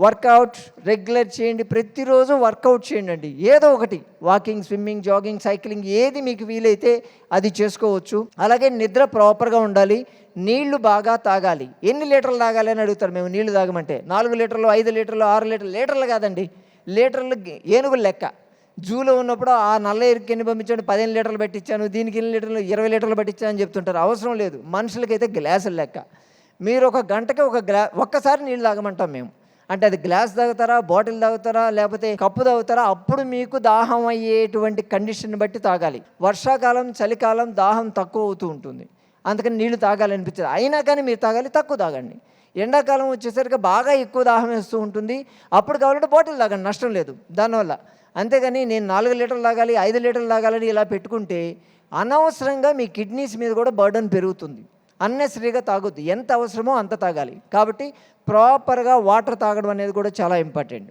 Work out regular చేయండి, ప్రతిరోజు work out చేయండి అండి. ఏదో ఒకటి వాకింగ్, స్విమ్మింగ్, జాగింగ్, సైక్లింగ్ ఏది మీకు వీలైతే అది చేసుకోవచ్చు. అలాగే నిద్ర ప్రాపర్గా ఉండాలి. నీళ్లు బాగా తాగాలి. ఎన్ని లీటర్లు తాగాలి అని అడుగుతారు. మేము నీళ్లు తాగమంటే 4 లీటర్లు, 5 లీటర్లు, 6 లీటర్లు. లీటర్లు కాదండి, లీటర్లు ఏనుగులు లెక్క. జూలో ఉన్నప్పుడు ఆ నల్ల ఎరుకు ఎన్ని పంపించాను, 15 లీటర్లు పెట్టించాను, దీనికి ఎన్ని లీటర్లు, 20 లీటర్లు పెట్టించాను అని చెప్తుంటారు. అవసరం లేదు. మనుషులకైతే గ్లాసులు లెక్క. మీరు ఒక గంటకి ఒక్కసారి నీళ్ళు తాగమంటాం మేము. అంటే అది గ్లాస్ తాగుతారా, బాటిల్ తాగుతారా, లేకపోతే కప్పు తాగుతారా, అప్పుడు మీకు దాహం అయ్యేటువంటి కండిషన్ బట్టి తాగాలి. వర్షాకాలం, చలికాలం దాహం తక్కువ అవుతూ ఉంటుంది, అందుకని నీళ్లు తాగాలనిపించదు. అయినా కానీ మీరు తాగాలి, తక్కువ తాగండి. ఎండాకాలం వచ్చేసరికి బాగా ఎక్కువ దాహం వేస్తూ ఉంటుంది, అప్పుడు కావాలంటే బాటిల్ తాగండి, నష్టం లేదు దానివల్ల. అంతేగాని నేను 4 లీటర్లు తాగాలి, 5 లీటర్లు తాగాలని ఇలా పెట్టుకుంటే అనవసరంగా మీ కిడ్నీస్ మీద కూడా బర్డన్ పెరుగుతుంది. అన్నెసరీగా తాగొద్దు. ఎంత అవసరమో అంత తాగాలి. కాబట్టి ప్రాపర్గా వాటర్ తాగడం అనేది కూడా చాలా ఇంపార్టెంట్.